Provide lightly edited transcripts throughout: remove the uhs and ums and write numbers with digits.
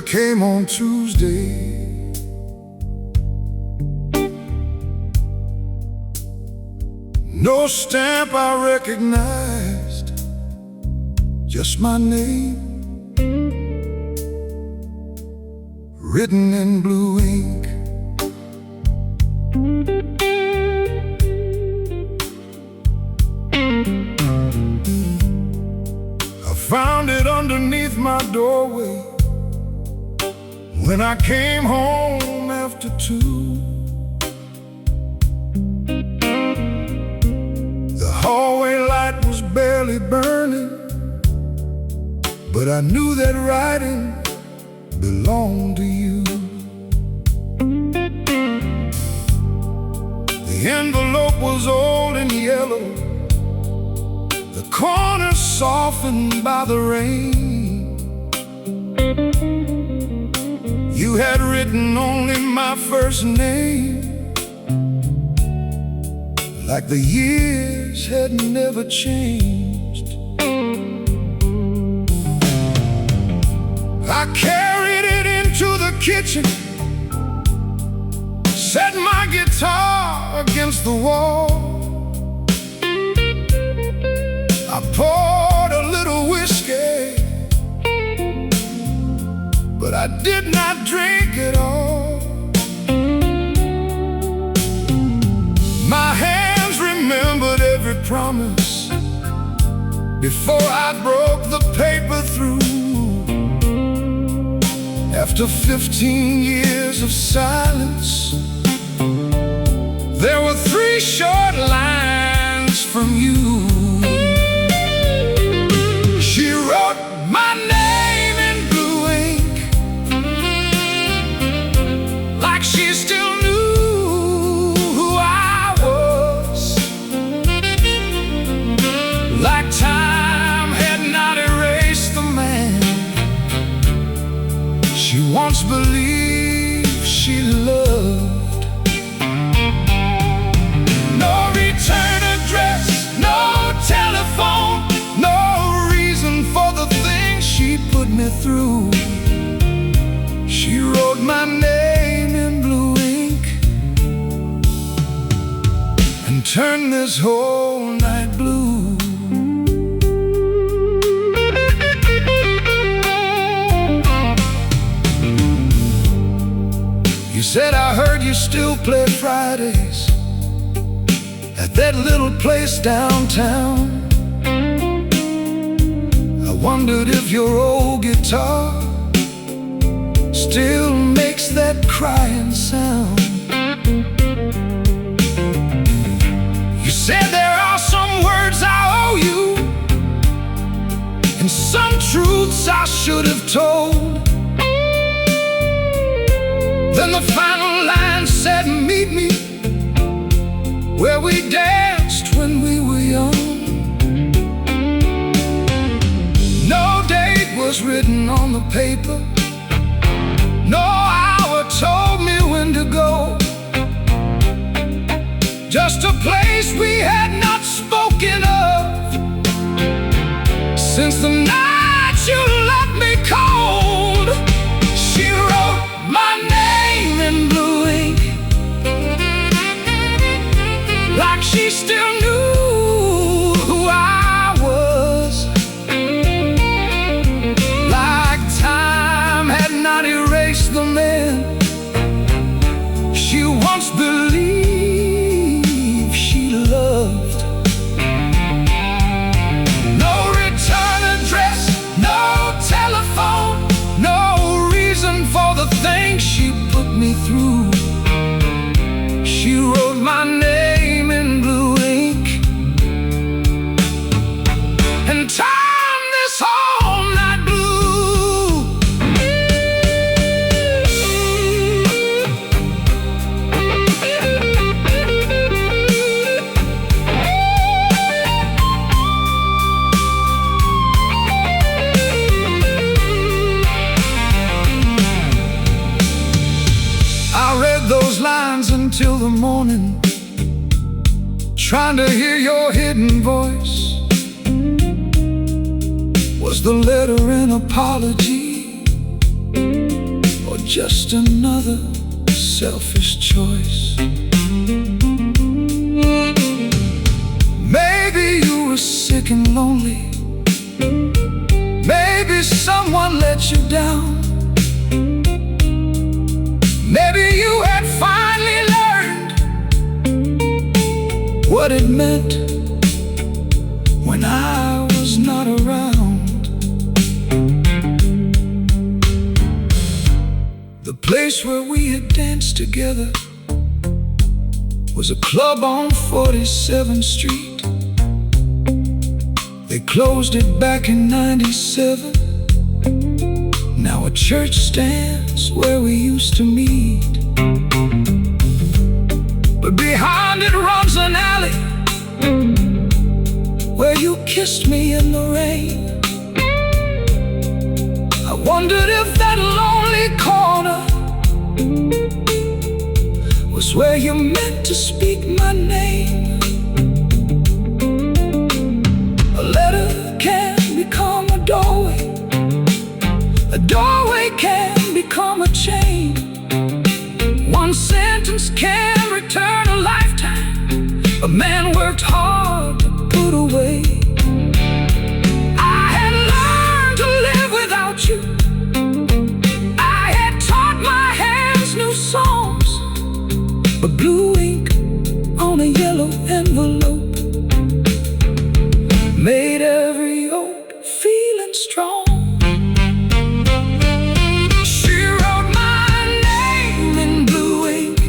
came on Tuesday. No stamp I recognized, just my name written in blue ink. I found it underneath my doorway when I came home after 2. The hallway light was barely burning, but I knew that writing belonged to you. The envelope was old and yellow, the corners softened by the rain. You had written only my first name, like the years had never changed. I carried it into the kitchen, set my guitar against the wall. I poured a little whiskey, but I did not drink it all. My hands remembered every promise before I broke the paper through. After 15 years of silence, there were 3 short lines from you. She wrote my name in blue ink, like she still knew who I was, like time had not erased the man she once believed she loved. No return address, no telephone, no reason for the things she put me through. She wrote my name in blue ink and turned this whole night blue. You said, I heard you still play Fridays at that little place downtown. I wondered if your old guitar still makes that crying sound. You said there are some words I owe you, and some truths I should have told. Then the final line said, meet me where we danced when we were young. No date was written on the paper, no hour told me when to go. Just a place we had not spoken of since the night you left me cold. She wrote my name in blue ink, like she still knew who I was, like time had not erased the man she once believed she loved. No return address, no telephone, no reason for the things she put me through. She wrote my name in blue ink and turned this whole night blue. I read those lines until the morning, trying to hear your hidden voice. Was the letter an apology? just another selfish choice. Maybe you were sick and lonely. Maybe someone let you down. Maybe you had finally learned what it meant when I was not around. The place where we had danced together was a club on 47th Street. They closed it back in '97. Now a church stands where we used to meet, but behind it runs an alley where you kissed me in the rain. I wondered if that lonely corner was where you meant to speak my name. A letter can become a doorway. A doorway can become a chain. One sentence can return a lifetime a man worked hard to put away. I had learned to live without you. I had taught my hands new songs, but blue ink on a yellow envelope made every old feeling strong. She wrote my name in blue ink,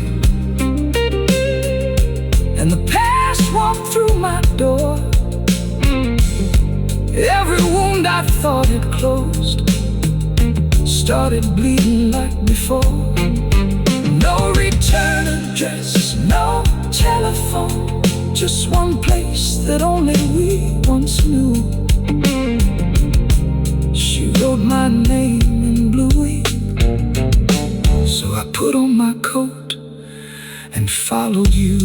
and the past walked through my door. Every wound I thought had closed started bleeding like before. No return address, no telephone, just one place that only we once knew. She wrote my name in blue ink, so I put on my coat and followed you.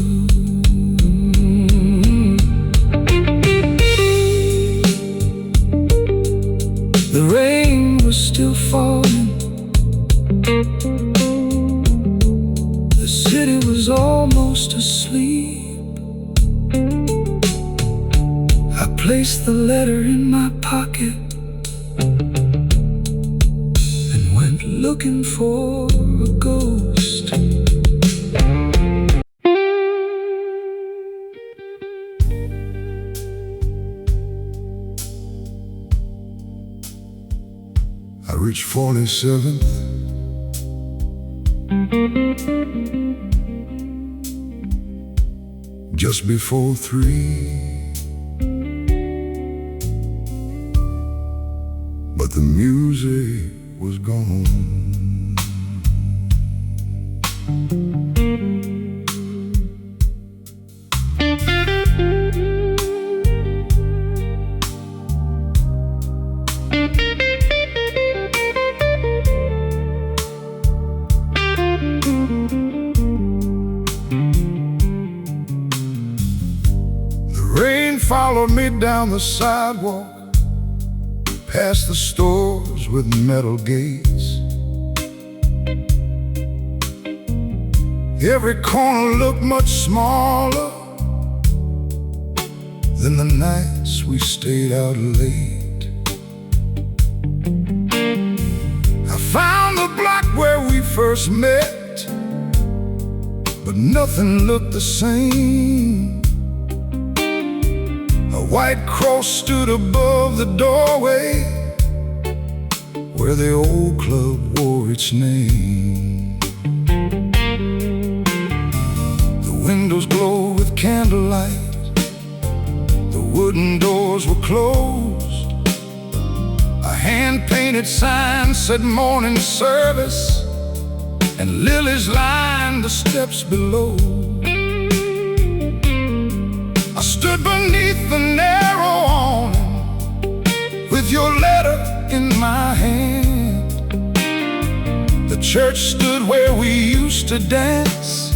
The rain was still falling. The city was almost asleep. I placed the letter in my pocket and went looking for a ghost. I reached 47th, just before 3, but the music was gone. Rain followed me down the sidewalk, past the stores with metal gates. Every corner looked much smaller than the nights we stayed out late. I found the block where we first met, but nothing looked the same. A white cross stood above the doorway where the old club wore its name. The windows glowed with candlelight, the wooden doors were closed. A hand-painted sign said morning service, and lilies lined the steps below. I stood beneath the narrow awning with your letter in my hand. The church stood where we used to dance,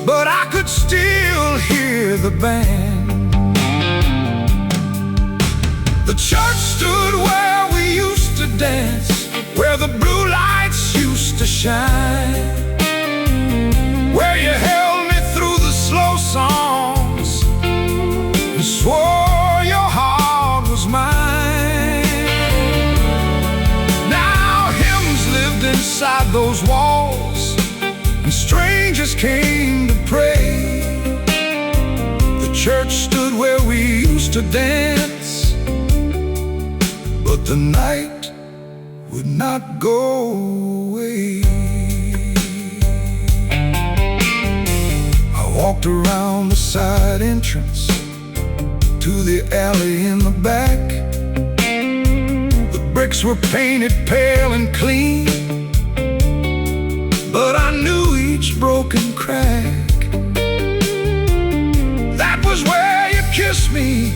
but I could still hear the band. The church stood where we used to dance, where the blue lights shine, where you held me through the slow songs and swore your heart was mine. Now hymns lived inside those walls, and strangers came to pray. The church stood where we used to dance, but the night would not go away. I walked around the side entrance to the alley in the back. The bricks were painted pale and clean, but I knew each broken crack. That was where you kissed me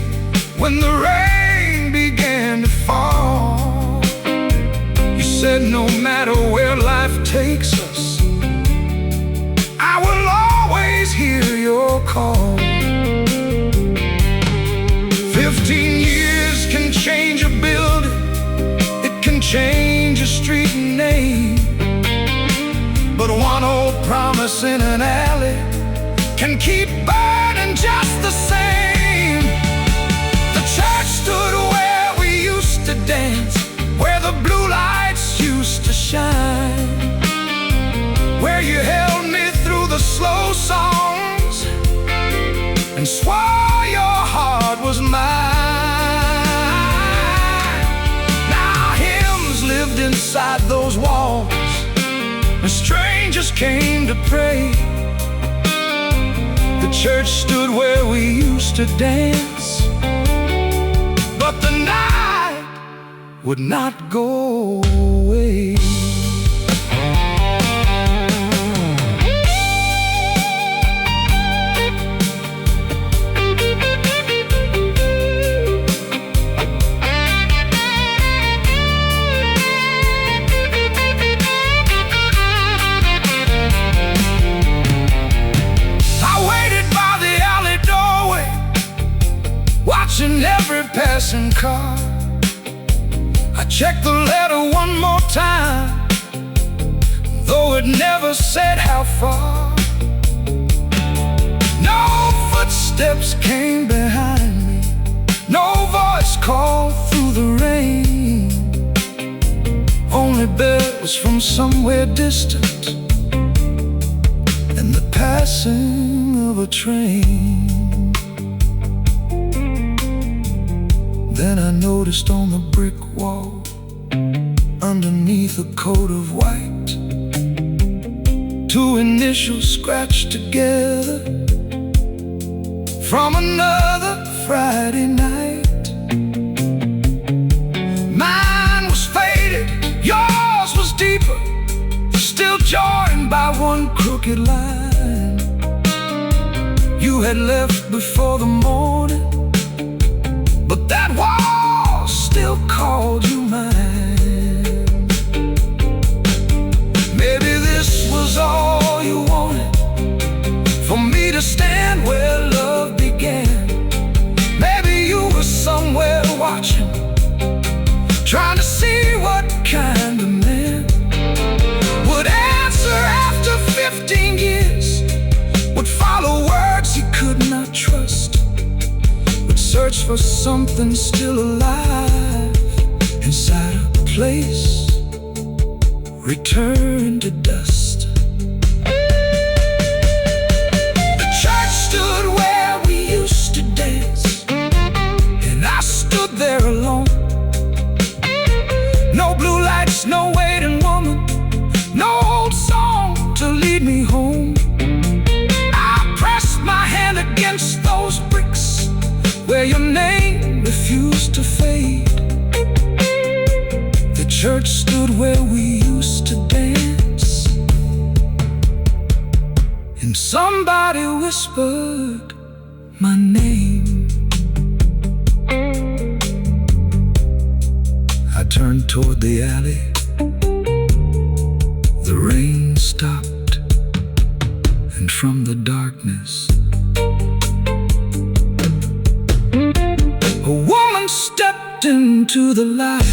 when the rain began to fall. You said no matter where life takes us, I will always hear your call. 15 years can change a building, it can change a street name, but one old promise in an alley can keep burning just the same. The church stood where we used to dance, where the blue lights used to shine, where you held me through the slow songs and swore your heart was mine. Now hymns lived inside those walls, and strangers came to pray. The church stood where we used to dance, but the night would not go away. Watching every passing car, I checked the letter one more time, though it never said how far. No footsteps came behind me, no voice called through the rain. Only bells from somewhere distant and the passing of a train. Then I noticed on the brick wall, underneath a coat of white, two initials scratched together from another Friday night. Mine was faded, yours was deeper, still joined by one crooked line. You had left before the morning, but that wall still called you mine. Maybe this was all you wanted, for me to stand where love began. Maybe you were somewhere watching, trying to see what kind of man would answer after 15 years, would follow words he could not trust, search for something still alive inside a place returned to dust. The church stood where we used to dance, and I stood there alone. No blue lights, no waiting woman, no old song to lead me home. I pressed my hand against those bricks where your name refused to fade. The church stood where we used to dance, and somebody whispered my name. I turned toward the alley. The rain stopped, and from the darkness a woman stepped into the light.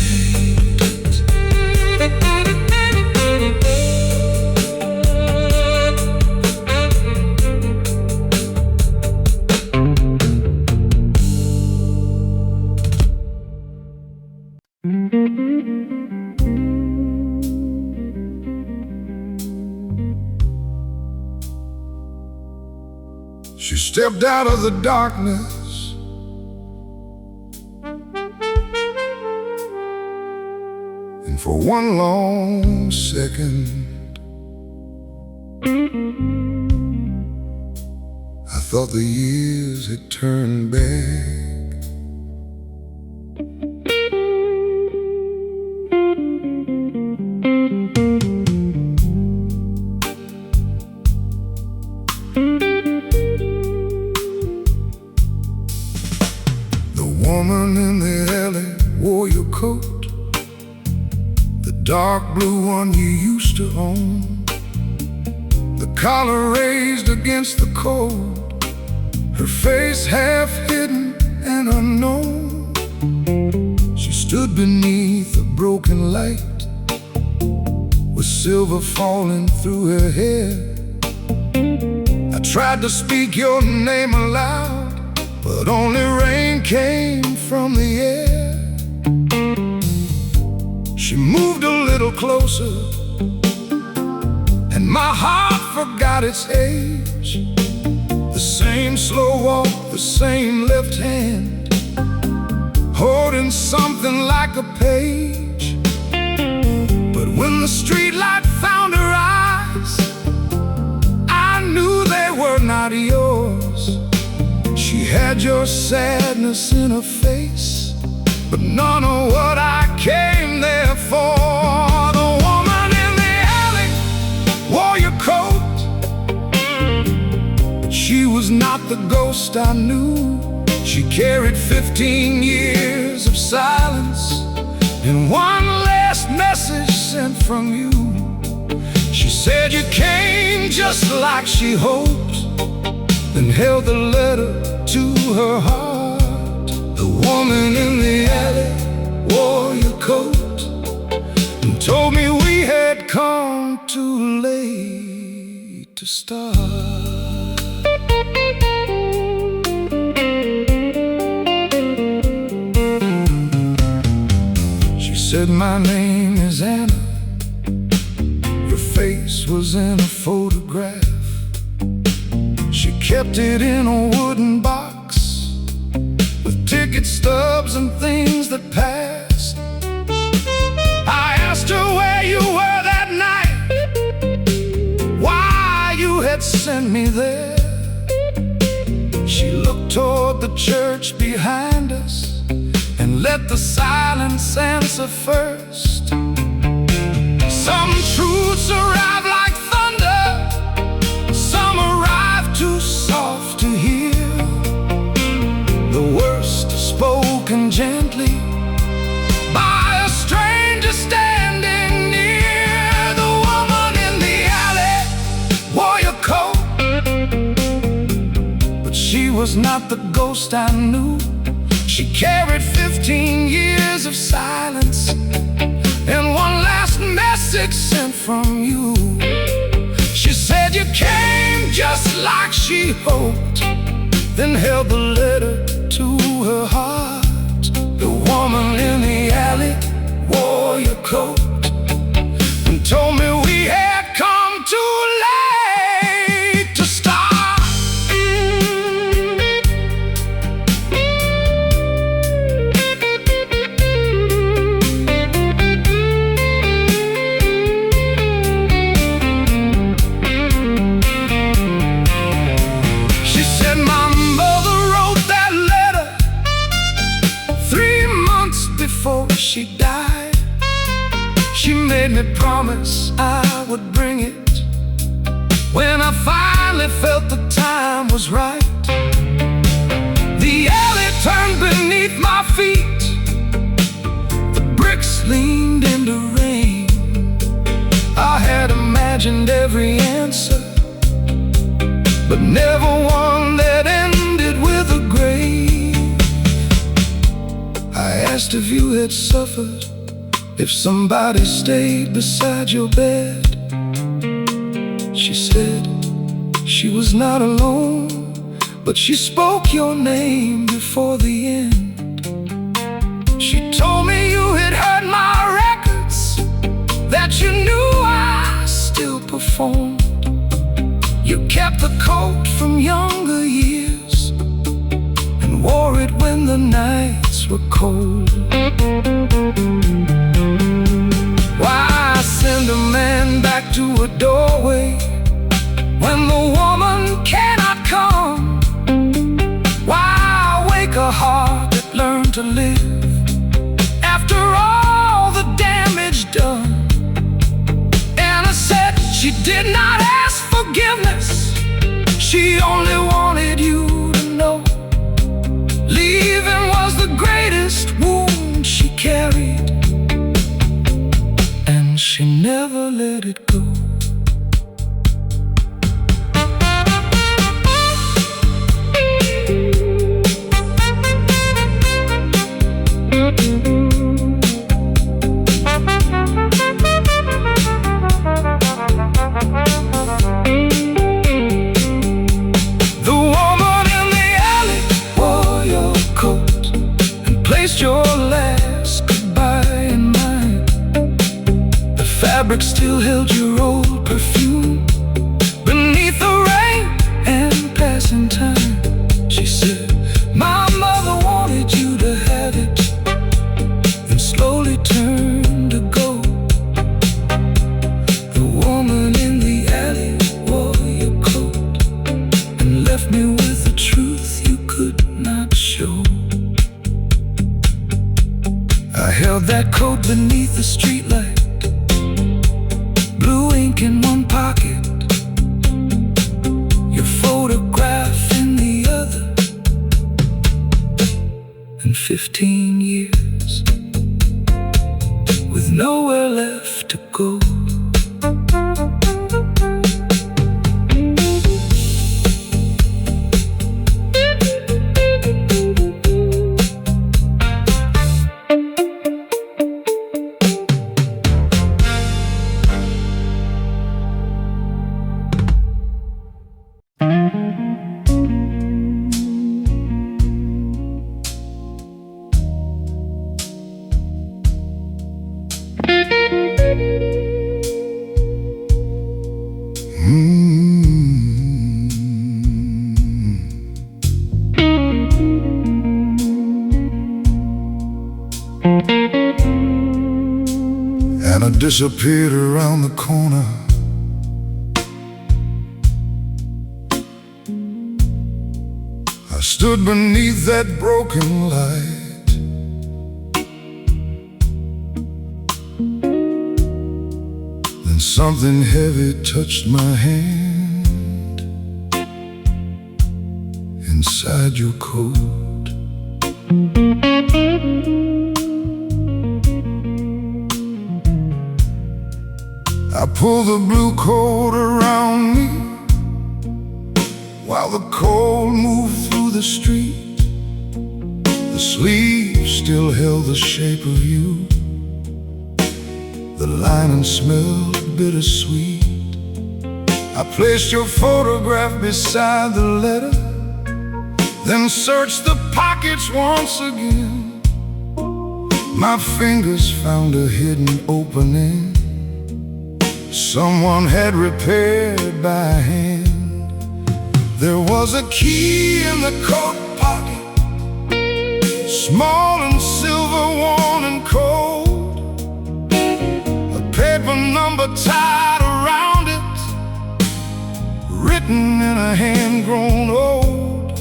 She stepped out of the darkness, and for one long second I thought the years had turned back. The woman in the alley wore your coat, the dark blue one you used to own, the collar raised against the cold, her face half hidden and unknown. She stood beneath a broken light, with silver falling through her hair. I tried to speak your name aloud, but only rain came from the air. She moved a little closer, and my heart forgot its age. The same slow walk, the same left hand, holding something like a page. But when the streetlight found her eyes, I knew they were not yours. She had your sadness in her face, but none of what I came there for. The woman in the alley wore your coat, she was not the ghost I knew. She carried 15 years of silence and one last message sent from you. She said you came just like she hoped, then held the letter to her heart. The woman in the alley wore your coat and told me we had come too late to start. She said my name is Anna, your face was in a photograph. She kept it in a wooden box with ticket stubs and things that passed. I asked her where you were that night, why you had sent me there. She looked toward the church behind us and let the silence answer first. Some truths arrive like thunder, some arrive too soft to hear. The worst spoken gently by a stranger standing near. The woman in the alley wore your coat, but she was not the ghost I knew. She carried 15 years of silence and one last message sent from you. She said you came just like she hoped, then held the letter to her heart. The woman in the alley wore your coat and told me we had come too late to start. Before she died, she made me promise I would bring it when I finally felt the time was right. The alley turned beneath my feet, the bricks leaned in the rain. I had imagined every answer, but never one that ended with a grave. I asked if you had suffered, if somebody stayed beside your bed. She said she was not alone, but she spoke your name before the end. She told me you had heard my records, that you knew I still performed. You kept the coat from younger years and wore it when the nights were cold. Why send a man back to a doorway when the woman cannot come? Why wake a heart that learned to live after all the damage done? Anna said she did not ask forgiveness, she only wanted you to know leaving was the greatest wound she carried, and she never let it go. Your last goodbye in mine. The fabric still held your old perfume beneath the rain and passing time. She said, my mother wanted you to have it, and slowly turned to go. The woman in the alley wore your coat and left me with the truth you could not show. I held that coat beneath the streetlight, blue ink in one pocket, your photograph in the other, and 15 years with nowhere left to go. And I disappeared around the corner. I stood beneath that broken light. Then something heavy touched my hand inside your coat. I pulled the blue coat around me while the cold moved through the street. The sleeve still held the shape of you. The lining smelled bittersweet. I placed your photograph beside the letter, then searched the pockets once again. My fingers found a hidden opening someone had repaired by hand. There was a key in the coat pocket, small and silver, worn and cold. A paper number tied around it, written in a hand grown old.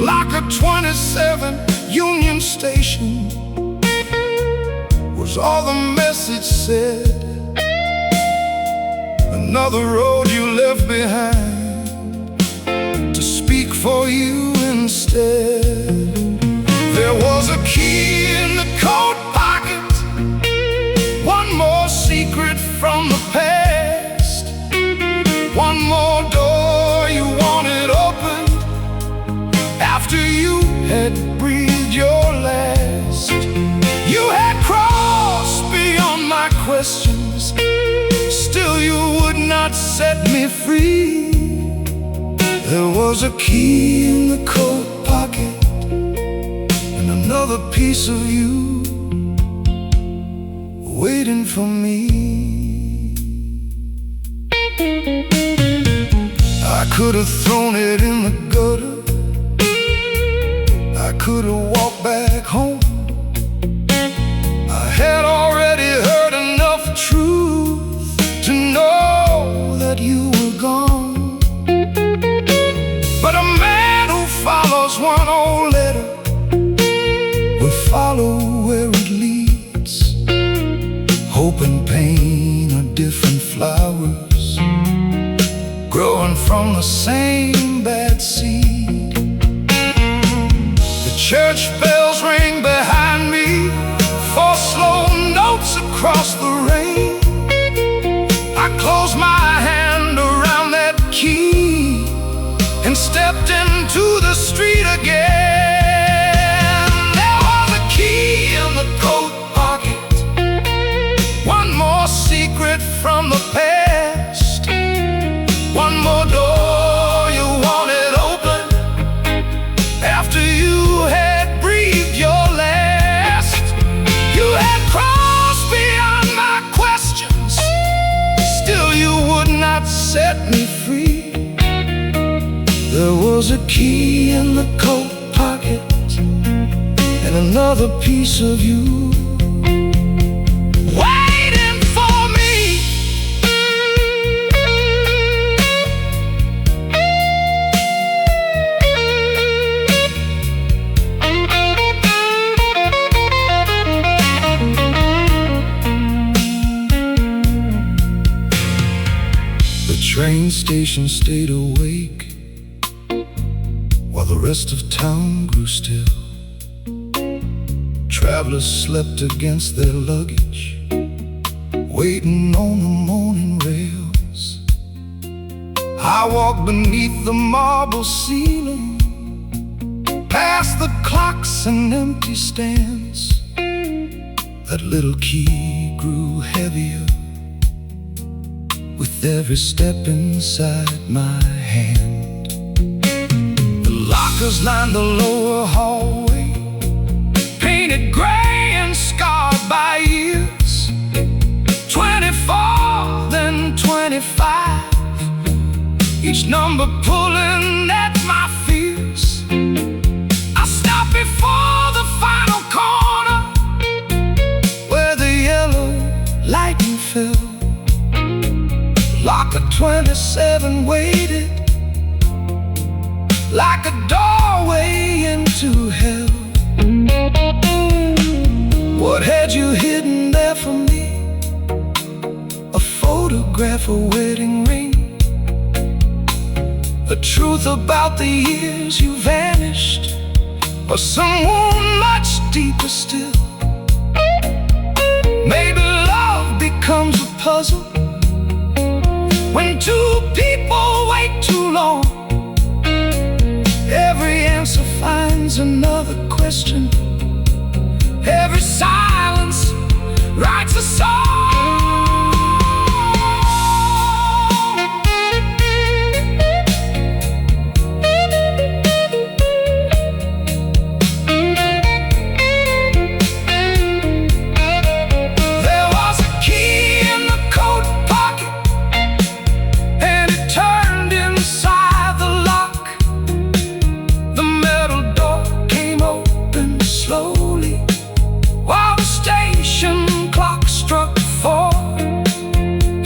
Like a 27 Union Station was all the message said. Another road you left behind to speak for you instead. There was a key in the coat pocket, one more secret from the past, one more door you wanted opened after you had breathed your last. You had crossed beyond my questions, still you would not set me free. There was a key in the coat pocket and another piece of you waiting for me. I could have thrown it in the gutter, I could have walked back home. I had already heard enough truth to know that you were gone. But a man who follows one old letter will follow where it leads. Hope and pain are different flowers, growing from the same bad seed. The church bells ring behind me, 4 slow notes across the rain. I closed my hand around that key and stepped into the street again. There was a key in the coat pocket, one more secret from the past, one more door you wanted open after you had breathed your last. You had crossed beyond my questions, still you would not set me free. There was a key in the coat pocket and another piece of you waiting for me. The train station stayed awake while the rest of town grew still. Travelers slept against their luggage, waiting on the morning rails. I walked beneath the marble ceiling, past the clocks and empty stands. That little key grew heavier with every step inside my hand. The lockers lined the lower hallway, painted gray and scarred by years. 24, then 25, each number pulling at my fears. I stopped before the final corner where the yellow lightning fell. Locker 27 waited like a doorway into hell. What had you hidden there from me? A photograph, a wedding ring, the truth about the years you vanished, or someone much deeper still. Maybe love becomes a puzzle when 2 people wait too long. Every answer finds another question, every silence writes a song. There was a key in the coat pocket, and it turned inside the lock. The metal door came open slowly while the station clock struck 4.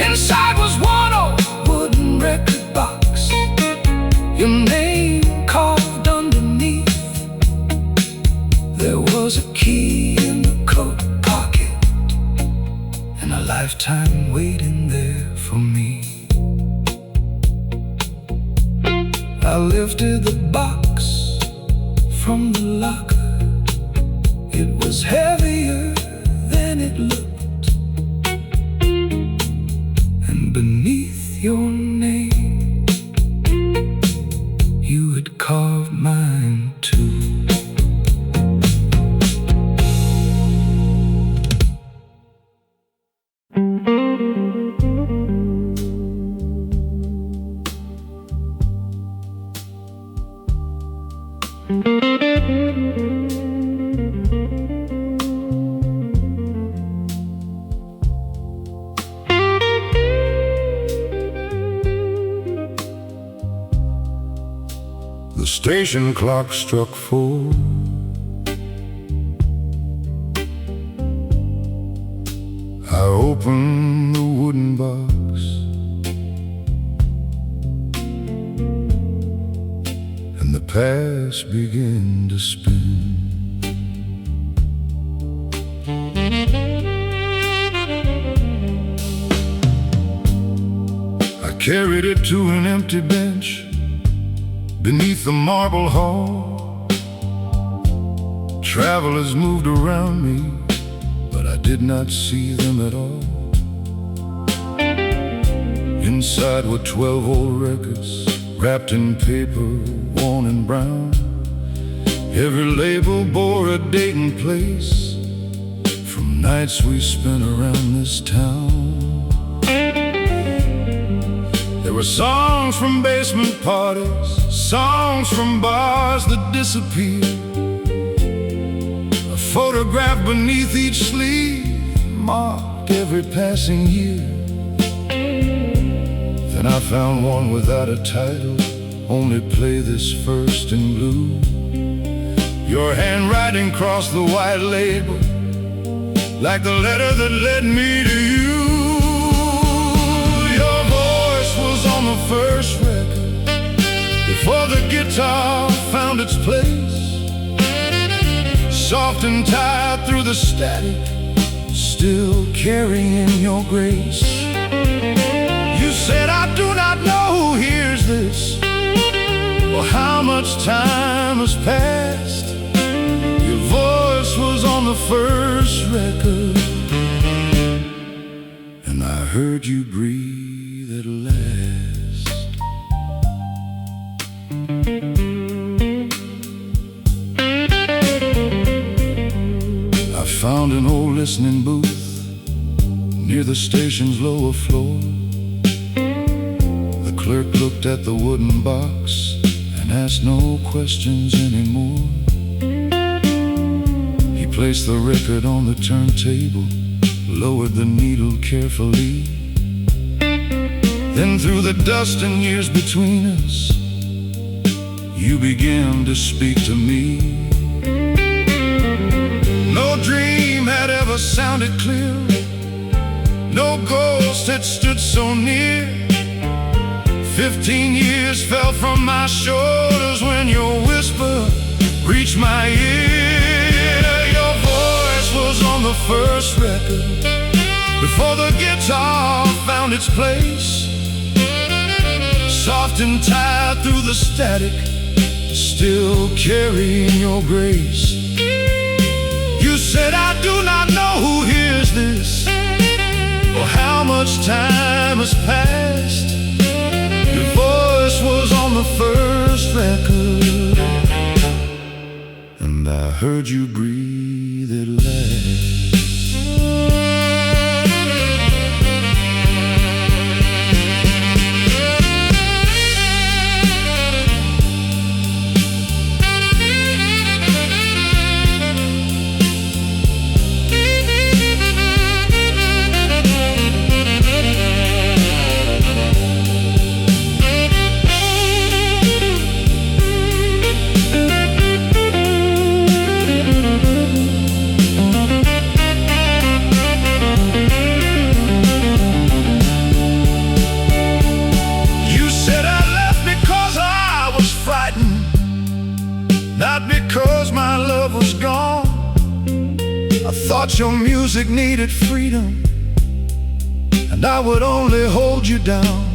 Inside was one old wooden record box, your name carved underneath. There was a key in the coat pocket and a lifetime waiting there for me. I lifted the box from the locker, it was heavier than it looked, and beneath your name you had carved mine too. The station clock struck 4. I opened the wooden box, and the past began to spin. I carried it to an empty bench beneath the marble hall. Travelers moved around me, but I did not see them at all. Inside were 12 old records, wrapped in paper, worn and brown. Every label bore a date and place from nights we spent around this town. There were songs from basement parties, songs from bars that disappeared. A photograph beneath each sleeve marked every passing year. Then I found one without a title, only play this first in blue. Your handwriting crossed the white label, like the letter that led me to you. Your voice was on the first record, before the guitar found its place. Soft and tired through the static, still carrying your grace. You said, I do not know who hears this, or how much time has passed. Your voice was on the first record, and I heard you breathe at last. I found an old listening booth near the station's lower floor. The clerk looked at the wooden box and asked no questions anymore. He placed the record on the turntable, lowered the needle carefully. Then through the dust and years between us, you began to speak to me. No dream had ever sounded clear, no ghost had stood so near. 15 years fell from my shoulders when your whisper reached my ear. Your voice was on the first record, before the guitar found its place. Soft and tired through the static, still carrying your grace. You said, I do not know who hears this, or how much time has passed. Your voice was on the first record, and I heard you breathe at last. Not because my love was gone. I thought your music needed freedom, and I would only hold you down.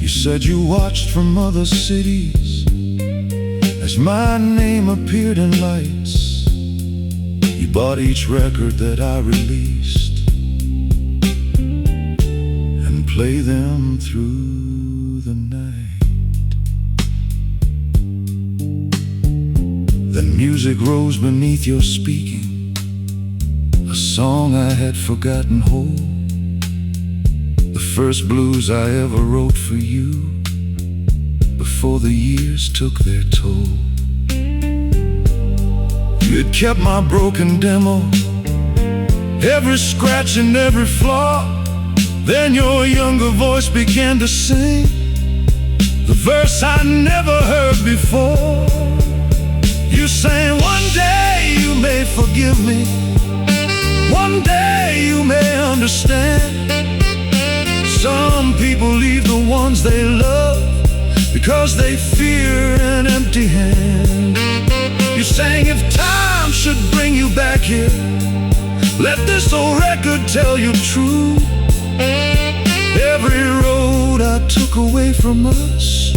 You said you watched from other cities as my name appeared in lights. You bought each record that I released and play them through the night. Then music rose beneath your speaking, a song I had forgotten whole. The first blues I ever wrote for you, before the years took their toll. You had kept my broken demo, every scratch and every flaw. Then your younger voice began to sing, the verse I never heard before. You sang, one day you may forgive me, one day you may understand. Some people leave the ones they love because they fear an empty hand. You sang, if time should bring you back here, let this old record tell you true. Every road I took away from us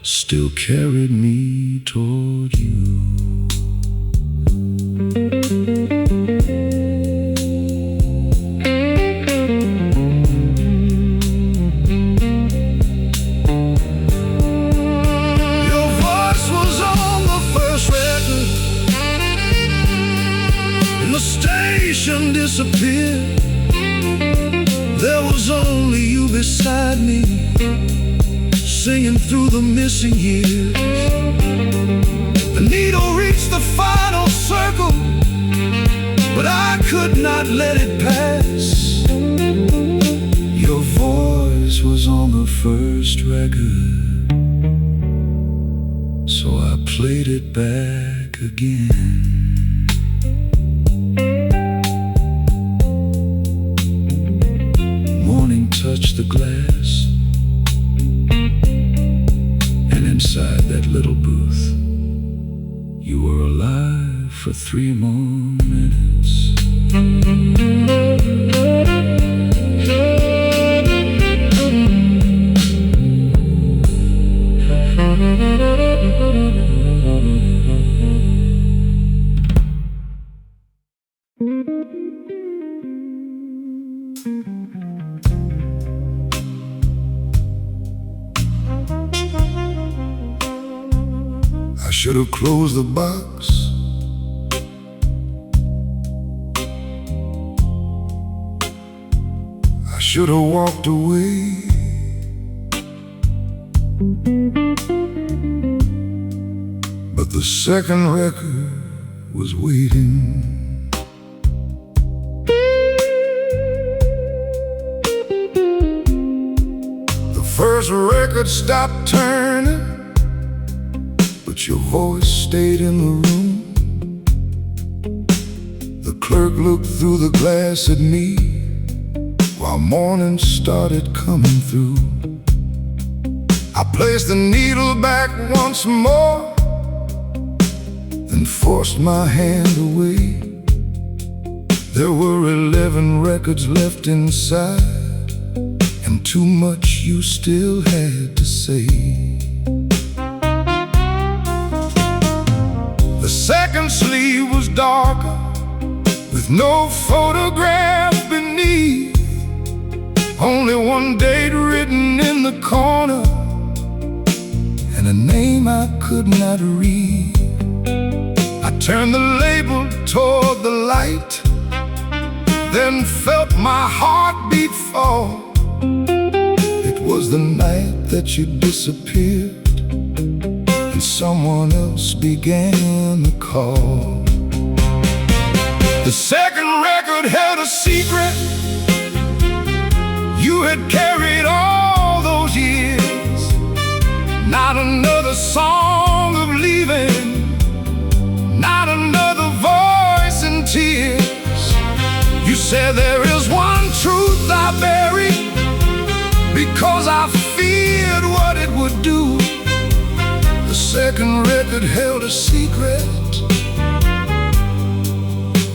still carried me toward you. Your voice was on the first record, and the station disappeared. There was only you beside me, singing through the missing years. The needle reached the final circle, but I could not let it pass. Your voice was on the first record, so I played it back again. Morning touched the glass, and inside that little booth, you were alive for 3 more minutes. I should have closed the box, I should have walked away. But the second record was waiting. The first record stopped turning, but your voice stayed in the room. The clerk looked through the glass at me while morning started coming through. I placed the needle back once more, then forced my hand away. There were 11 records left inside, and too much you still had to say. The second sleeve was darker, with no photograph beneath, only one date written in the corner, and a name I could not read. I turned the label toward the light, then felt my heartbeat fall. It was the night that you disappeared, and someone else began the call. The second record held a secret you had carried all those years. Not another song of leaving, not another voice in tears. You said there is one truth I buried, because I feared what it would do. The second record held a secret,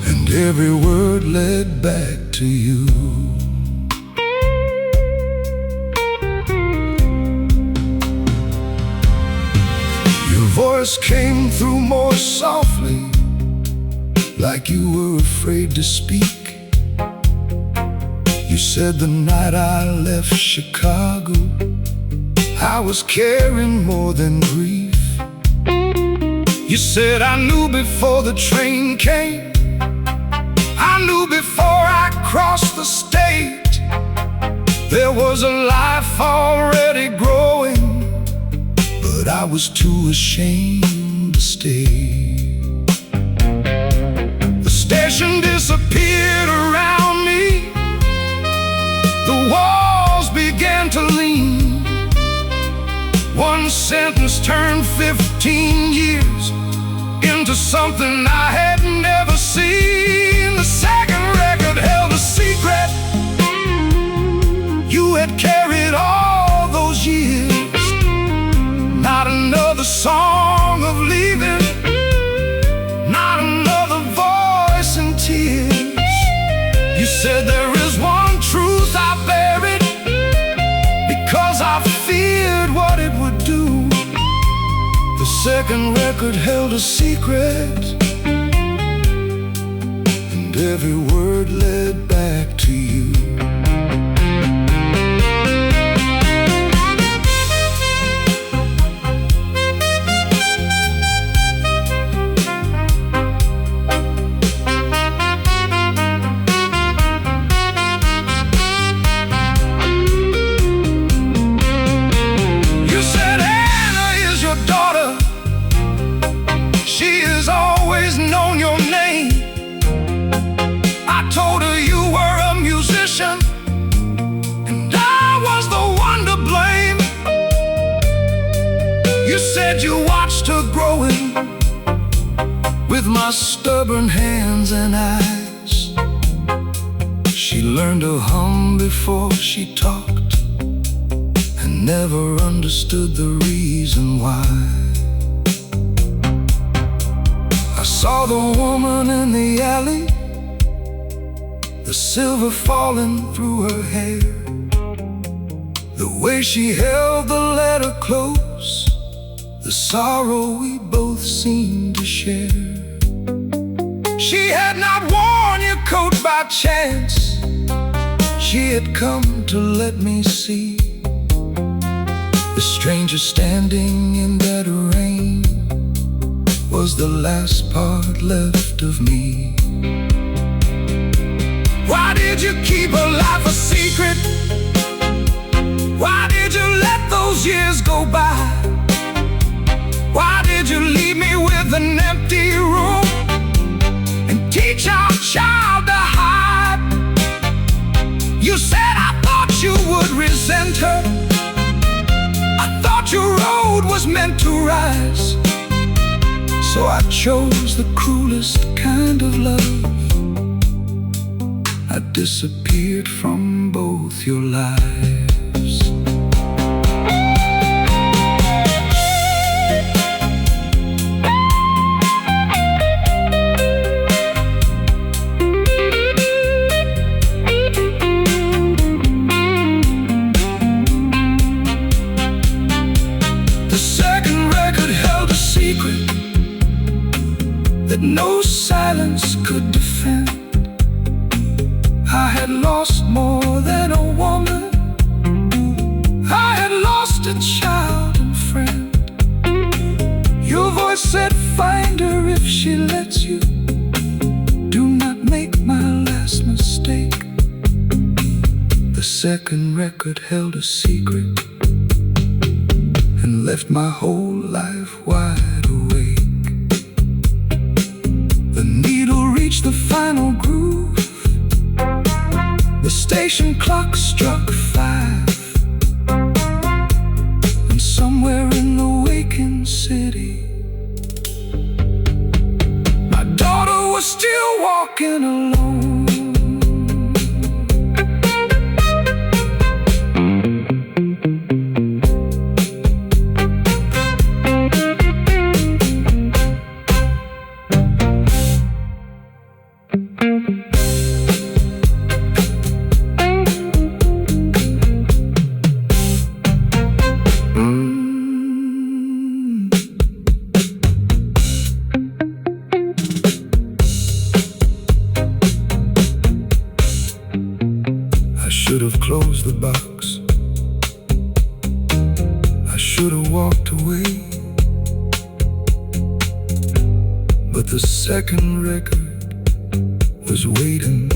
and every word led back to you. Your voice came through more softly, like you were afraid to speak. You said the night I left Chicago, I was carrying more than grief. You said I knew before the train came, I knew before I crossed the state. There was a life already growing, but I was too ashamed to stay. The station disappeared around me, the walls began began to lean. One sentence turned 15 years into something I had never seen. The second record held a secret you had carried all those years. Not another song of leaving, not another voice in tears. You said there is one truth I buried because I feared what it would do. The second record held a secret, and every word led back to you. You watched her growing with my stubborn hands and eyes. She learned to hum before she talked and never understood the reason why. I saw the woman in the alley, the silver falling through her hair, the way she held the letter close, the sorrow we both seemed to share. She had not worn your coat by chance. She had come to let me see the stranger standing in that rain was the last part left of me. Why did you keep her life a secret? Why did you let those years go by? Why did you leave me with an empty room and teach our child to hide? You said I thought you would resent her. I thought your road was meant to rise. So I chose the cruelest kind of love. I disappeared from both your lives. That no silence could defend. I had lost more than a woman. I had lost a child and friend. Your voice said, find her if she lets you. Do not make my last mistake. The second record held a secret and left my whole life wide awake. The needle reached the final groove. The station clock struck 5. And somewhere in the waking city, my daughter was still walking alone. I should have closed the box. I should have walked away. But the second record was waiting.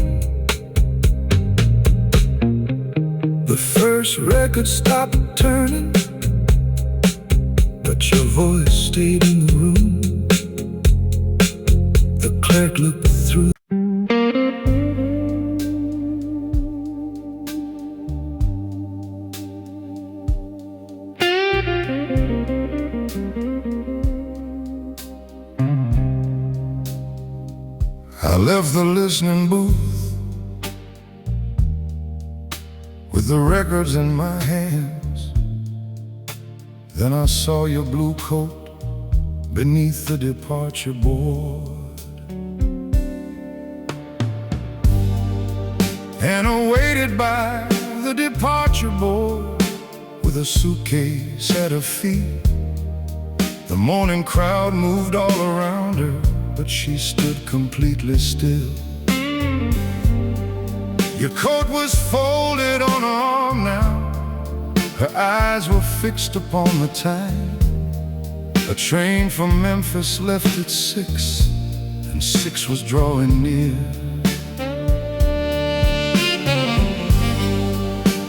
The first record stopped turning, but your voice stayed in the room. The clerk looked through. left the listening booth with the records in my hands. Then I saw your blue coat beneath the departure board, and I waited by the departure board with a suitcase at her feet. The morning crowd moved all around her, but she stood completely still. Your coat was folded on her arm now. Her eyes were fixed upon the time. A train from Memphis left at 6, and 6 was drawing near.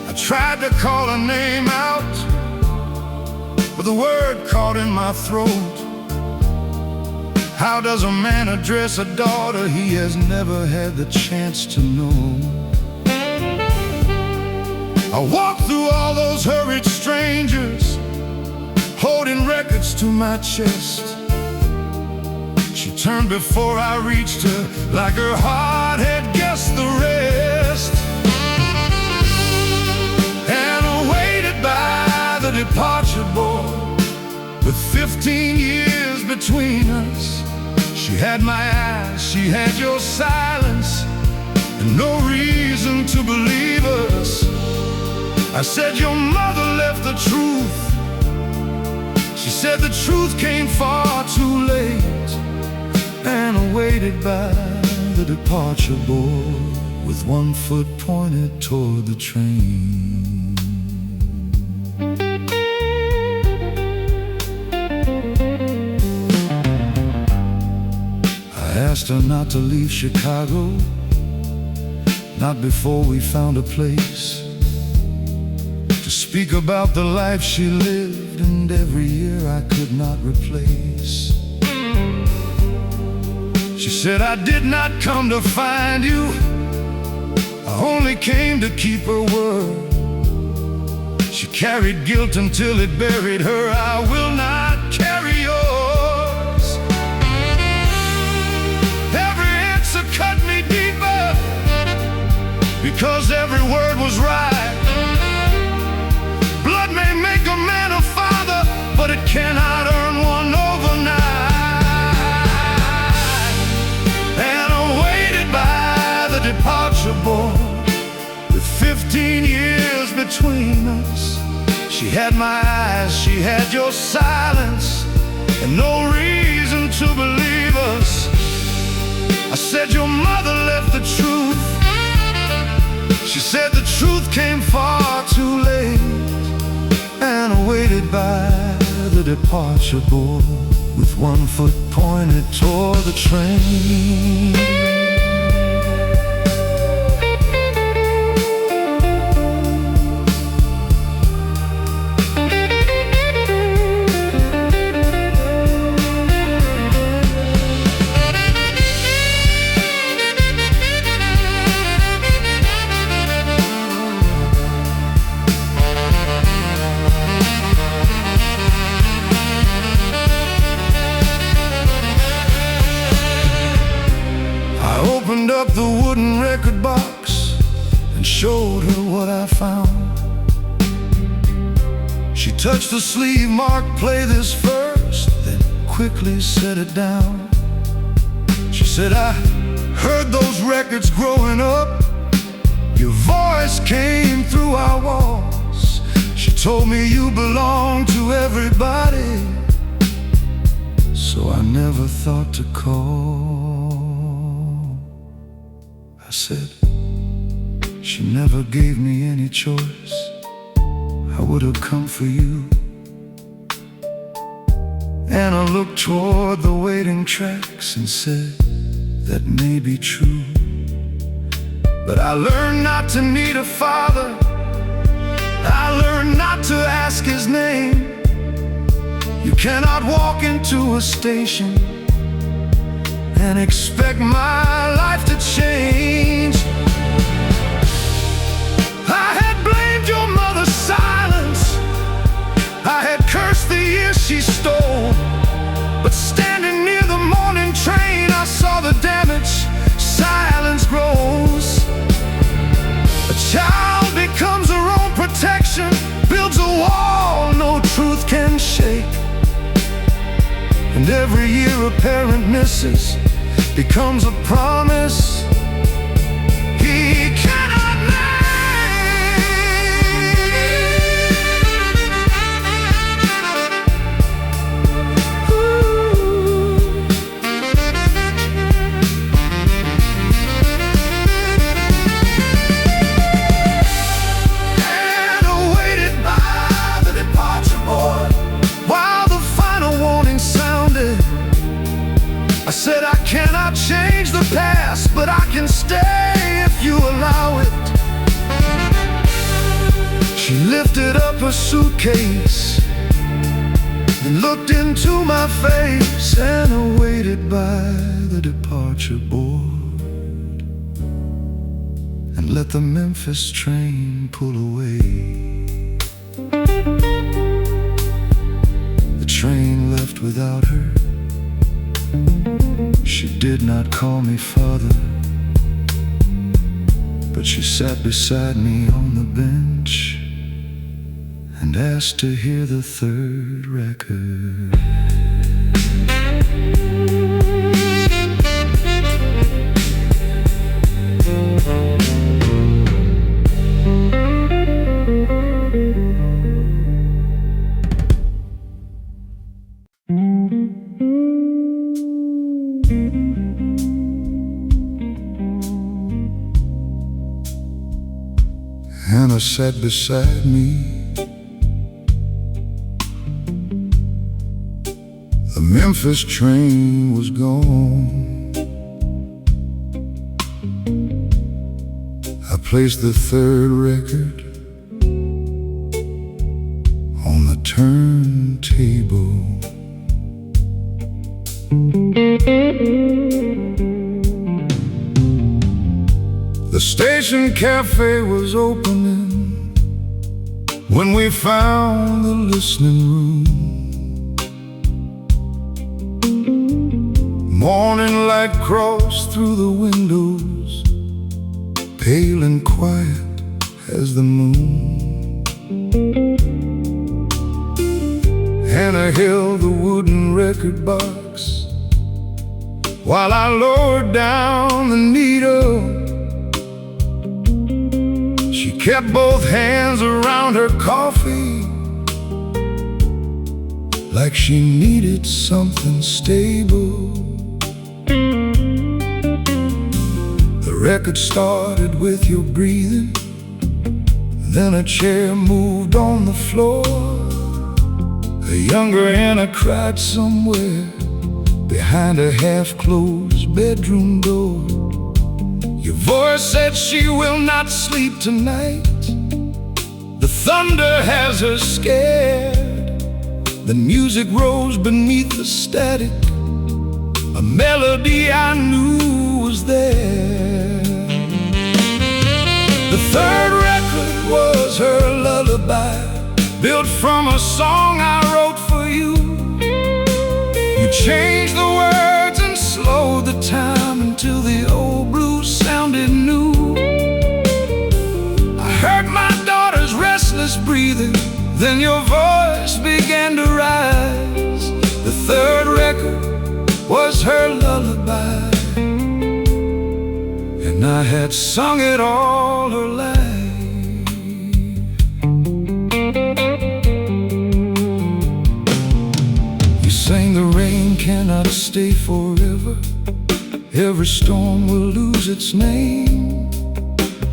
I tried to call her name out, but the word caught in my throat. How does a man address a daughter he has never had the chance to know? I walked through all those hurried strangers, holding records to my chest. She turned before I reached her, like her heart had guessed the rest. And I waited by the departure board with 15 years between us. She had my eyes, she had your silence, and no reason to believe us. I said your mother left the truth. She said the truth came far too late. And I waited by the departure board with one foot pointed toward the train. I asked her not to leave Chicago, not before we found a place to speak about the life she lived, and every year I could not replace. She said, I did not come to find you, I only came to keep her word. She carried guilt until it buried her, I will not carry yours. Every answer cut me deeper, because every word was right. Blood may make a man a father, but it cannot earn one overnight. And I waited by the departure board with 15 years between us. She had my eyes, she had your silence, and no reason to believe us. I said your mother left the truth. She said the truth came far too late. And I waited by the departure board with one foot pointed toward the train. Opened up the wooden record box and showed her what I found. She touched the sleeve marked, play this first, then quickly set it down. She said, I heard those records growing up. Your voice came through our walls. She told me you belong to everybody, so I never thought to call. I said, she never gave me any choice. I would have come for you. And I looked toward the waiting tracks and said, that may be true, but I learned not to need a father. I learned not to ask his name. You cannot walk into a station and expect my life to change. I had blamed your mother's silence. I had cursed the years she stole. But standing near the morning train, I saw the damage truth can shake. And every year a parent misses becomes a promise he cannot make. And awaited by the departure board, while the final warning sounded, I said, I cannot change the past, but I can stay if you allow it. She lifted up her suitcase and looked into my face, and awaited by the departure board, and let the Memphis train pull away. The train left without her. She did not call me father, but she sat beside me on the bench and asked to hear the third record. Hannah sat beside me. The Memphis train was gone. I placed the third record on the turntable. The station cafe was opening when we found the listening room. Morning light crossed through the windows, pale and quiet as the moon. Hannah held the wooden record box while I lowered down the needle. She kept both hands around her coffee like she needed something stable. The record started with your breathing, then a chair moved on the floor. A younger Hannah cried somewhere behind a half-closed bedroom door. Your voice said she will not sleep tonight. The thunder has her scared. The music rose beneath the static, a melody I knew was there. The third record was her lullaby, built from a song I wrote for you. You changed the words and slowed the time until the old blues sounded new. I heard my daughter's restless breathing, then your voice began to rise. The third record was her lullaby, and I had sung it all her life. You sang the rain cannot stay forever, every storm will lose its name.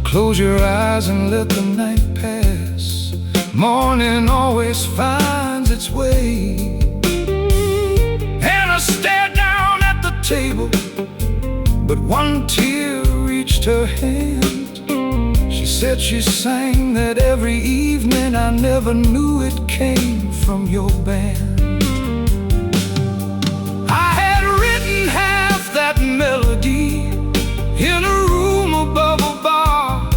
Close your eyes and let the night pass, morning always finds its way. Hannah stared down at the table, but one tear reached her hand. She said she sang that every evening, I never knew it came from your band. I had written half that melody in a room above a bar.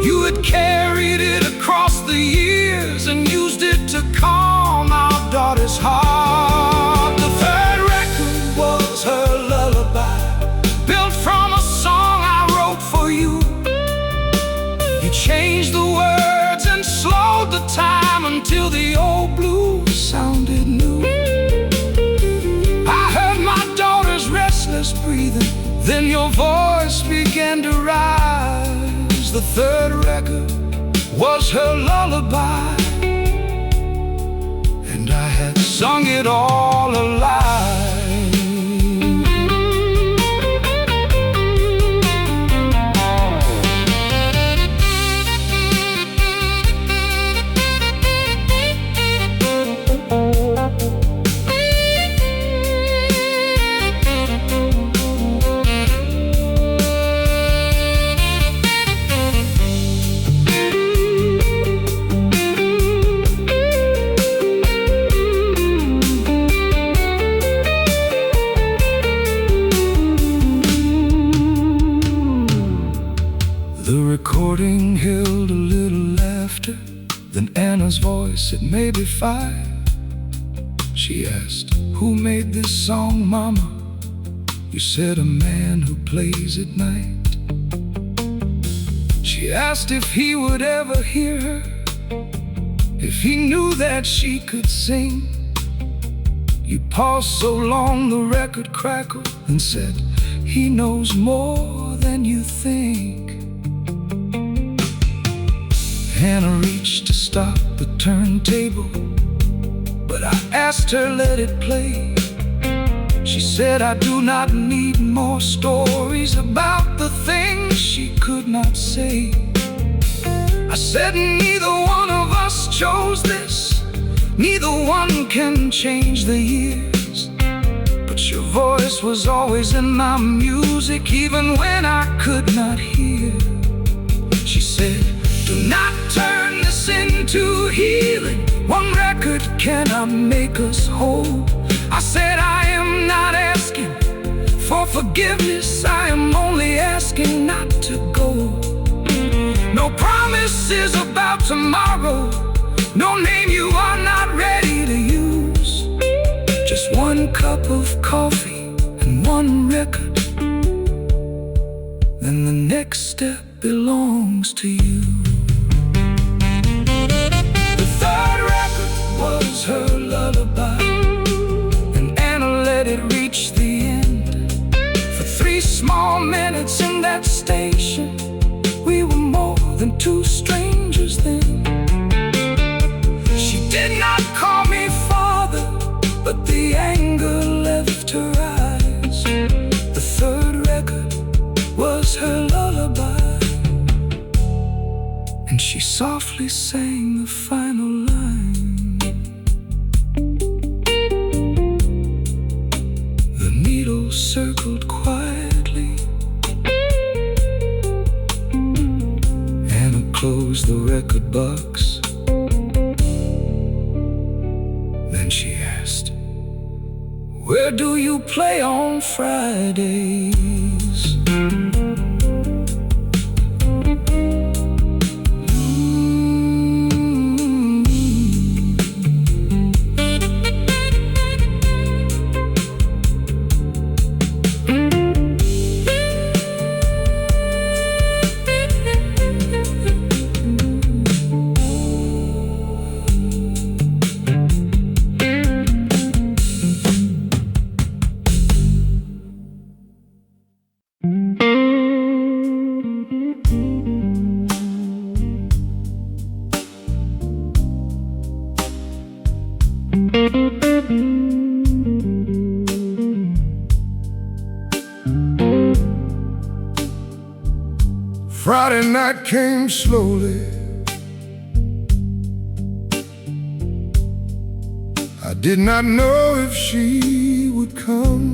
You had carried it across the years and used it to calm our daughter's heart. The third record was her lullaby, built from a song I wrote for you. You changed the words and slowed the time until the old old blues sounded new. I heard my daughter's restless breathing, then your voice began to rise. The third record was her lullaby, and I had sung it all alive. The recording held a little laughter, then Anna's voice said maybe 5. She asked, "Who made this song, Mama?" You said, "A man who plays at night." She asked if he would ever hear her, if he knew that she could sing. You paused so long the record crackled and said, "He knows more than you think." Hannah reached to stop the turntable, but I asked her, "Let it play." She said, "I do not need more stories about the things she could not say." I said, "Neither one of us chose this, neither one can change the years, but your voice was always in my music, even when I could not hear." She said, "Do not turn this into healing. One record cannot make us whole." I said, "I am not asking for forgiveness. I am only asking not to go. No promises about tomorrow, no name you are not ready to use. Just one cup of coffee and one record, then the next step belongs to you." The third record was her lullaby, and Anna let it reach the end. For 3 small minutes in that station, we were more than 2 strangers then. She did not call me father, but the anger left her eyes. The third record was her lullaby, and she softly sang the final line. The needle circled quietly. Anna closed the record box. Then she asked, "Where do you play on Fridays?" Friday night came slowly. I did not know if she would come.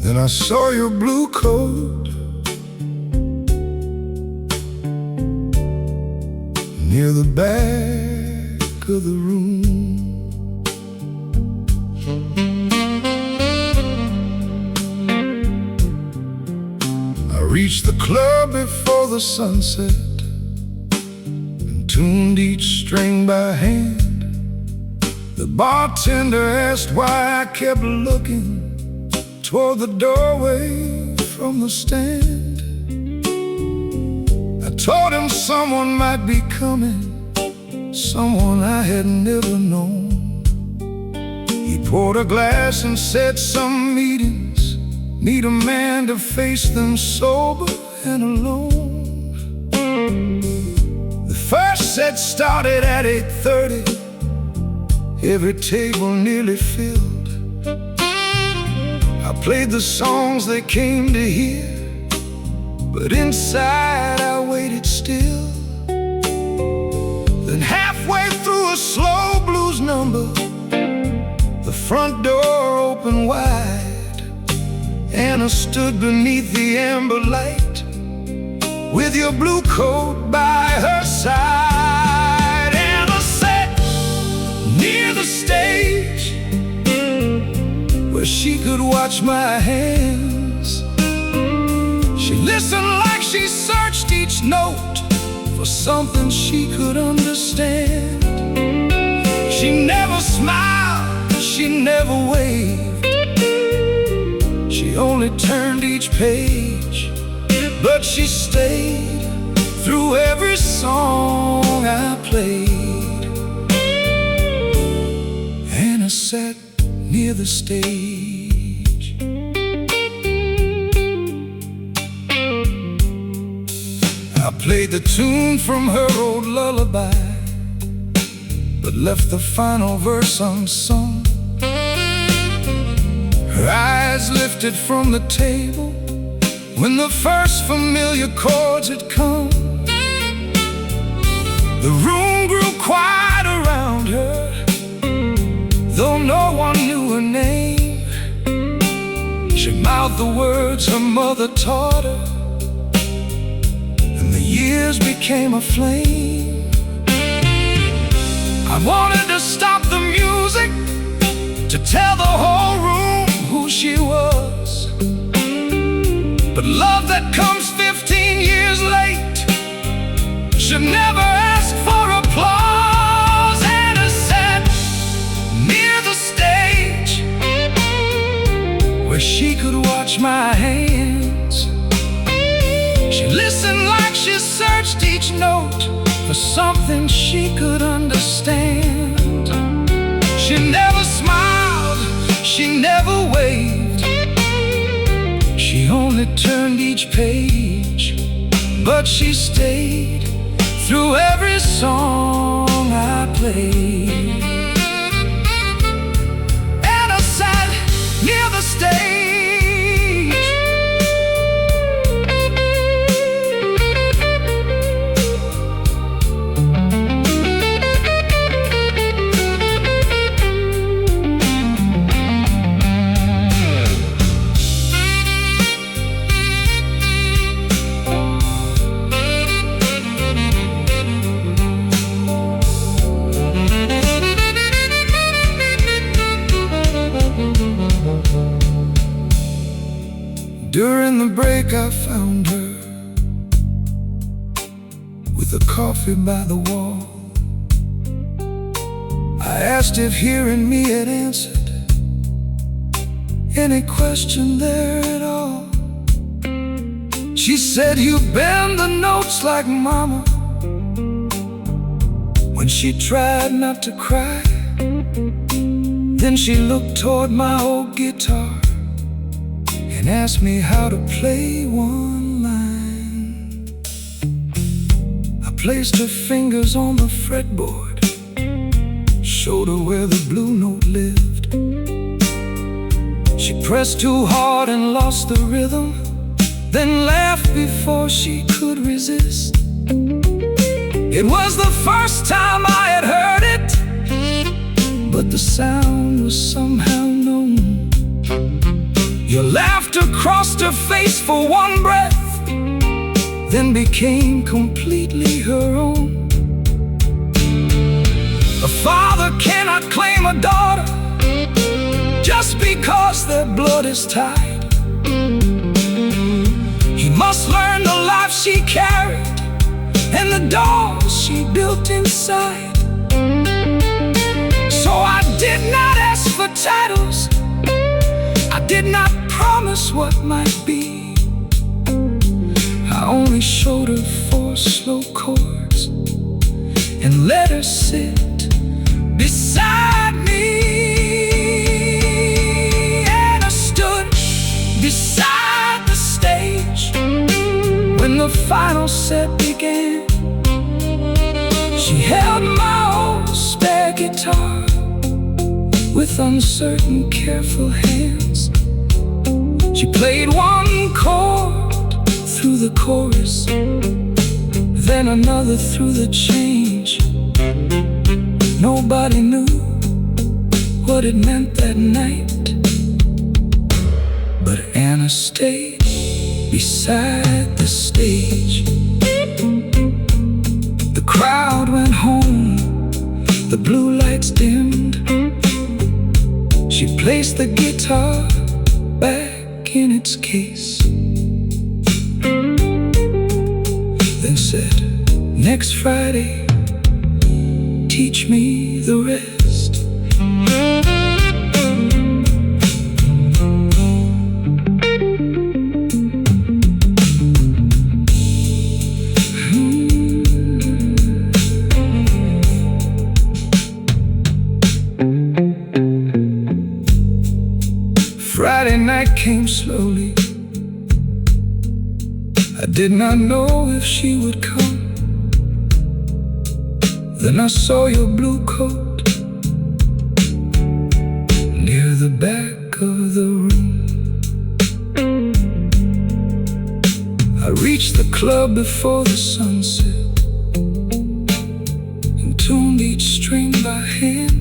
Then I saw your blue coat near the back of the room. I reached the club before the sunset and tuned each string by hand. The bartender asked why I kept looking toward the doorway from the stand. told him someone might be coming, someone I had never known. He poured a glass and said some meetings need a man to face them sober and alone. The first set started at 8:30, every table nearly filled. I played the songs they came to hear, but inside I waited still. Then halfway through a slow blues number, the front door opened wide. Anna stood beneath the amber light, with your blue coat by her side. Anna sat near the stage, where she could watch my hands. She listened like she searched each note for something she could understand. She never smiled, she never waved, she only turned each page. But she stayed through every song I played. Anna sat near the stage. I played the tune from her old lullaby, but left the final verse unsung. Her eyes lifted from the table when the first familiar chords had come. The room grew quiet around her, though no one knew her name. She mouthed the words her mother taught her, and the years became a flame. I wanted to stop the music, to tell the whole room who she was. But love that comes 15 years late should never ask for applause. Anna sat near the stage, where she could watch my hands. She listened like she searched each note for something she could understand. She never smiled, she never waved, she only turned each page. But she stayed through every song I played. Anna sat near the stage. During the break I found her with a coffee by the wall. I asked if hearing me had answered any question there at all. She said, "You bend the notes like Mama when she tried not to cry." Then she looked toward my old guitar and asked me how to play one line. I placed her fingers on the fretboard, showed her where the blue note lived. She pressed too hard and lost the rhythm, then laughed before she could resist. It was the first time I had heard it, but the sound was somehow known. Your laughter crossed her face for one breath, then became completely her own. A father cannot claim a daughter just because their blood is tied. He must learn the life she carried and the dolls she built inside. So I did not ask for titles, I did not promise what might be. I only showed her force chords and let her sit beside me. And I stood beside the stage when the final set began. She held my old spare guitar with uncertain, careful hands. She played one chord through the chorus, then another through the change. Nobody knew what it meant that night, but Anna stayed beside the stage. The crowd went home, the blue lights dimmed. She placed the guitar back in its case, then said, "Next Friday, teach me the rest." Friday night came slowly. I did not know if she would come. Then I saw your blue coat near the back of the room. I reached the club before the sunset and tuned each string by hand.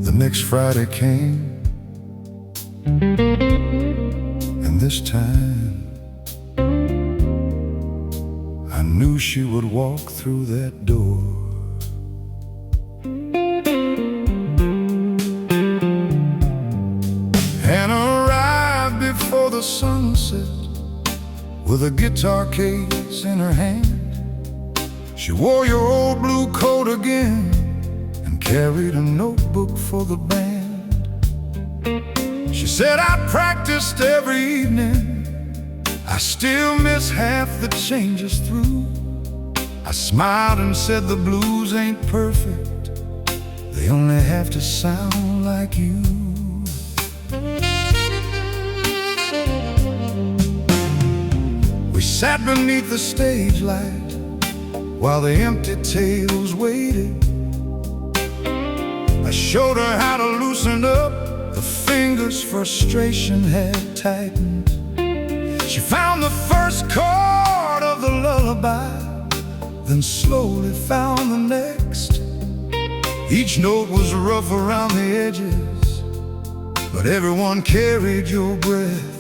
The next Friday came, and this time I knew she would walk through that door. And arrived before the sunset with a guitar case in her hand. She wore your old blue coat again and carried a notebook for the band. She said, "I practiced every evening. I still miss half the changes through." I smiled and said, "The blues ain't perfect. They only have to sound like you." We sat beneath the stage light while the empty tables waited. I showed her how to loosen up the fingers frustration had tightened. She found the first chord of the lullaby, then slowly found the next. Each note was rough around the edges, but everyone carried your breath.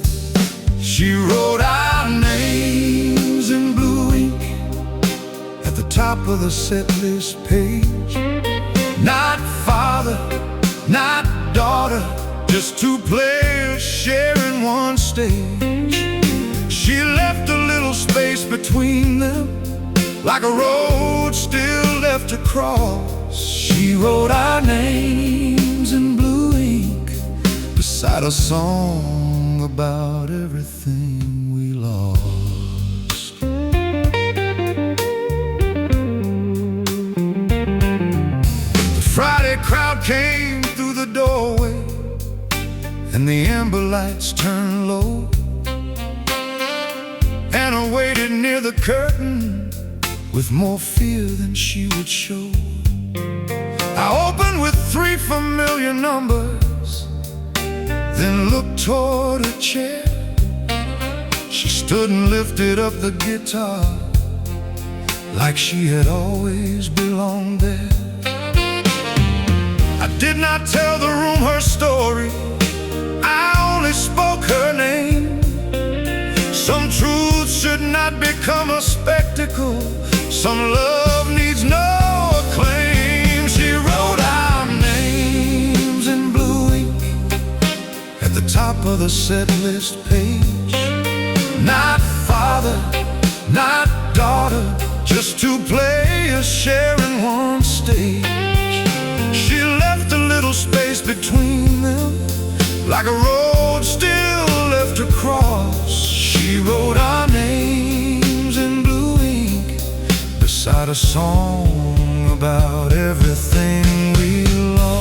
She wrote our names in blue ink at the top of the set list page. Not father, not daughter, just two players sharing one stage. She left a little space between them, like a road still left to cross. She wrote our names in blue ink beside a song about everything we lost. The Friday crowd came through the doorway and the amber lights turned low. Anna waited near the curtain with more fear than she would show. I opened with 3 familiar numbers, then looked toward a chair. She stood and lifted up the guitar like she had always belonged there. I did not tell the room her story, I only spoke her name. Some truth should not become a spectacle. Some love needs no acclaim. She wrote our names in blue ink at the top of the set list page. Not father, not daughter, just two players like a road still left to cross. She wrote our names in blue ink beside a song about everything we lost.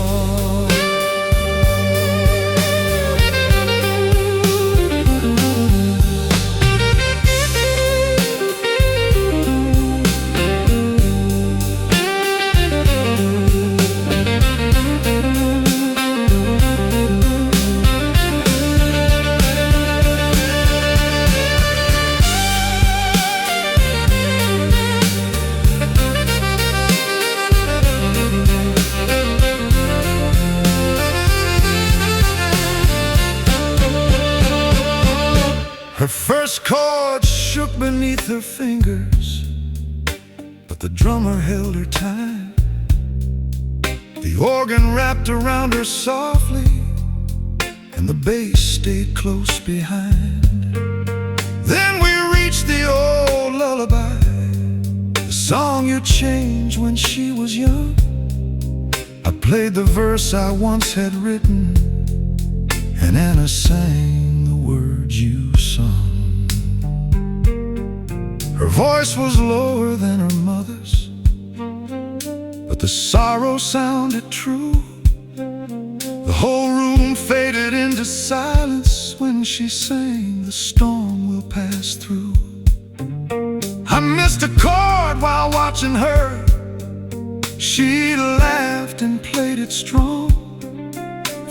Her first chord shook beneath her fingers, but the drummer held her tight. The organ wrapped around her softly, and the bass stayed close behind. Then we reached the old lullaby, the song you changed when she was young. I played the verse I once had written, and Anna sang the words you sung. Her voice was lower than her mother's, but the sorrow sounded true. The whole room faded into silence when she sang, "The storm will pass through." I missed a chord while watching her. She laughed and played it strong.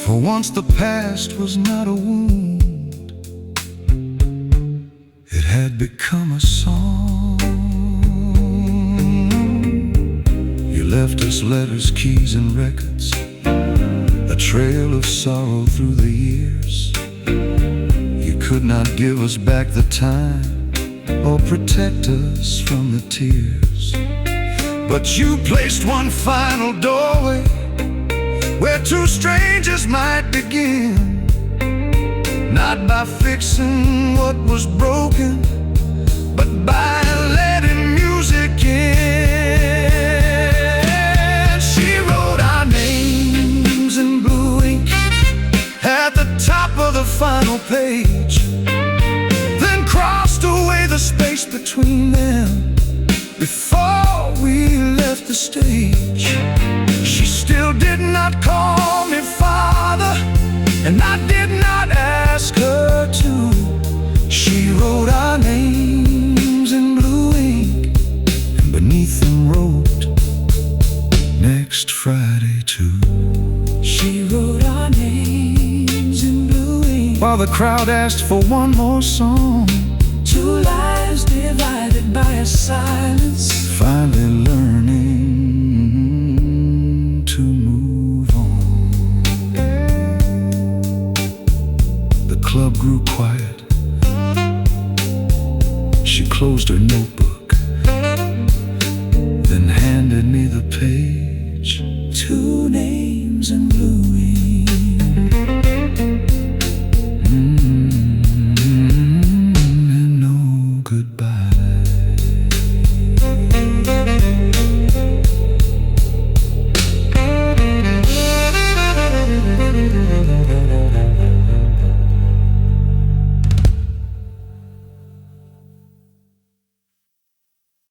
For once the past was not a wound, it had become a song. You left us letters, keys, and records, a trail of sorrow through the years. You could not give us back the time or protect us from the tears, but you placed one final doorway where two strangers might begin, not by fixing what was broken, but by letting music in. She wrote our names in blue ink at the top of the final page, then crossed away the space between them before we left the stage. She still did not call me father, and I did not ask her to. She wrote our names in blue ink, and beneath them wrote, "Next Friday too." She wrote our names in blue ink while the crowd asked for one more song. Two lives divided by a silence, finally learning to move on. The club grew quiet. She closed her notebook, then handed me the page.